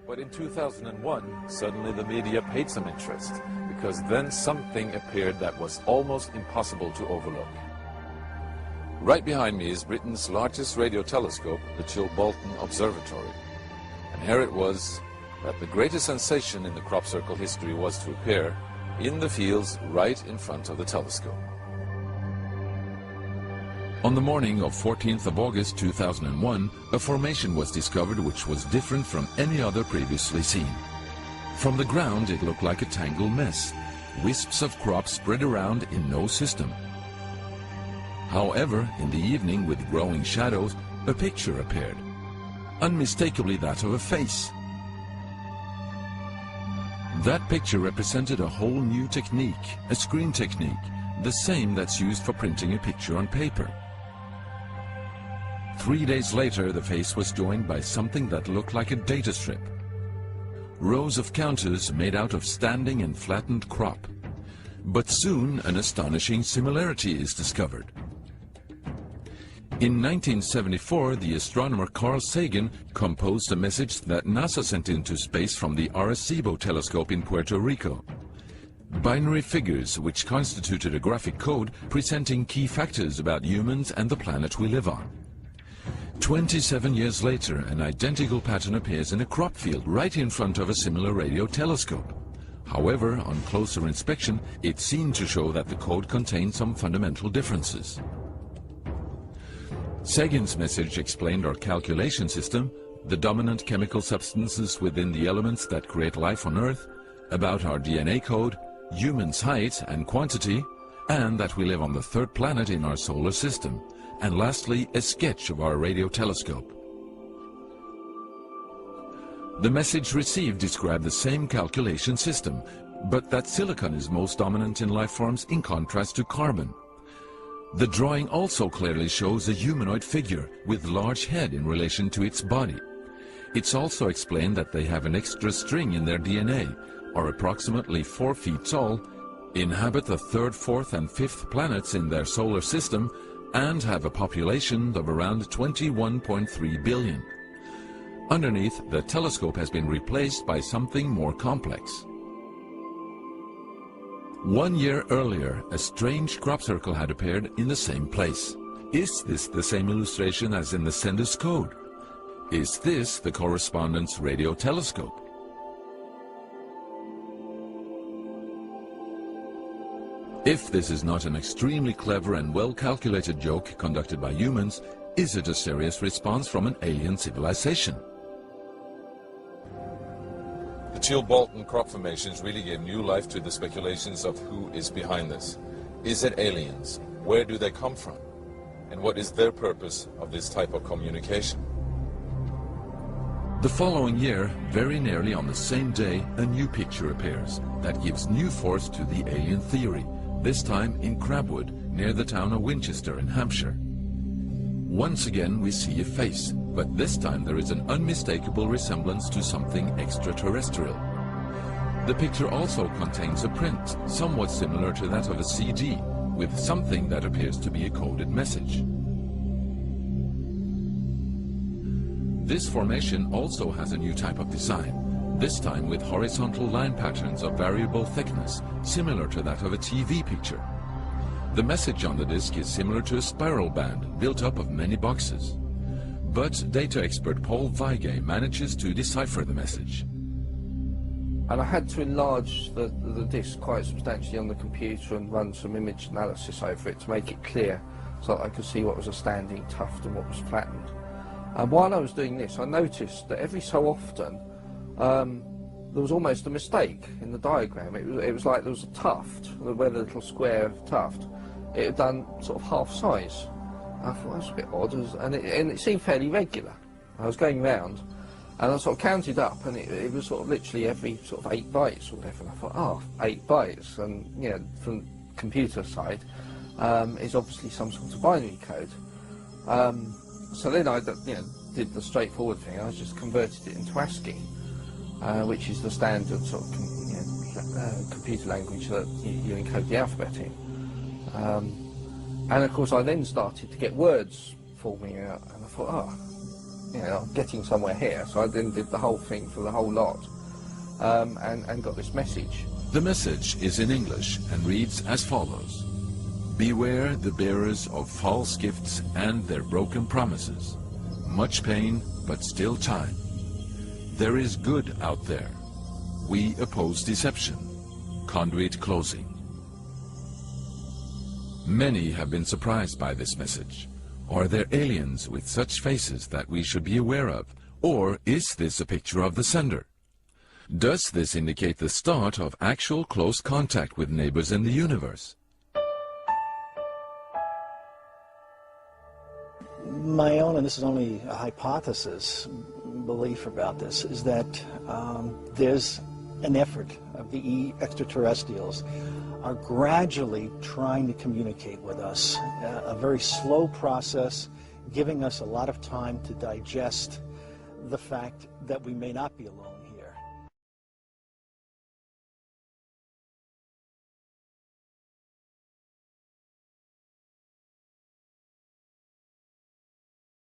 But in 2001, suddenly the media paid some interest, because then something appeared that was almost impossible to overlook. Right behind me is Britain's largest radio telescope, the Chilbolton Observatory. And here it was that the greatest sensation in the crop circle history was to appear in the fields right in front of the telescope. On the morning of 14th of August 2001, a formation was discovered which was different from any other previously seen. From the ground it looked like a tangled mess, wisps of crop spread around in no system. However, in the evening with growing shadows, a picture appeared, unmistakably that of a face. That picture represented a whole new technique, a screen technique, the same that's used for printing a picture on paper. 3 days later, the face was joined by something that looked like a data strip. Rows of counters made out of standing and flattened crop. But soon an astonishing similarity is discovered. In 1974, the astronomer Carl Sagan composed a message that NASA sent into space from the Arecibo telescope in Puerto Rico. Binary figures which constituted a graphic code presenting key factors about humans and the planet we live on. 27 years later, an identical pattern appears in a crop field right in front of a similar radio telescope. However, on closer inspection, it seemed to show that the code contained some fundamental differences. Sagan's message explained our calculation system, the dominant chemical substances within the elements that create life on Earth, about our DNA code, humans' height and quantity, and that we live on the third planet in our solar system, and lastly, a sketch of our radio telescope. The message received described the same calculation system, but that silicon is most dominant in life forms in contrast to carbon. The drawing also clearly shows a humanoid figure with large head in relation to its body. It's also explained that they have an extra string in their DNA, are approximately 4 feet tall, inhabit the 3rd, 4th and 5th planets in their solar system, and have a population of around 21.3 billion. Underneath, the telescope has been replaced by something more complex. 1 year earlier, a strange crop circle had appeared in the same place. Is this the same illustration as in the sender's code? Is this the correspondence radio telescope? If this is not an extremely clever and well-calculated joke conducted by humans, is it a serious response from an alien civilization? The Chilbolton crop formations really gave new life to the speculations of who is behind this. Is it aliens? Where do they come from? And what is their purpose of this type of communication? The following year, very nearly on the same day, a new picture appears that gives new force to the alien theory, this time in Crabwood, near the town of Winchester in Hampshire. Once again we see a face, but this time there is an unmistakable resemblance to something extraterrestrial. The picture also contains a print, somewhat similar to that of a CD, with something that appears to be a coded message. This formation also has a new type of design, this time with horizontal line patterns of variable thickness, similar to that of a TV picture. The message on the disc is similar to a spiral band built up of many boxes. But data expert Paul Weige manages to decipher the message. And I had to enlarge the disc quite substantially on the computer and run some image analysis over it to make it clear so that I could see what was a standing tuft and what was flattened. And while I was doing this, I noticed that every so often there was almost a mistake in the diagram. It was like there was a tuft, where the little square tuft, it had done sort of half size. I thought that's a bit odd, and it seemed fairly regular. I was going round, and I sort of counted up, and it was sort of literally every sort of 8 bytes or whatever. And I thought, oh, 8 bytes, and you know, from the computer side, is obviously some sort of binary code. So then I, did the straightforward thing. I just converted it into ASCII, which is the standard sort of computer language that you encode the alphabet in. And of course I then started to get words forming out, and I thought, oh, you know, I'm getting somewhere here. So I then did the whole thing for the whole lot, and got this message. The message is in English and reads as follows. Beware the bearers of false gifts and their broken promises. Much pain, but still time. There is good out there. We oppose deception. Conduit closing. Many have been surprised by this message. Are there aliens with such faces that we should be aware of? Or is this a picture of the sender? Does this indicate the start of actual close contact with neighbors in the universe? My own, and this is only a hypothesis, belief about this, is that there's an effort of the extraterrestrials are gradually trying to communicate with us, a very slow process, giving us a lot of time to digest the fact that we may not be alone.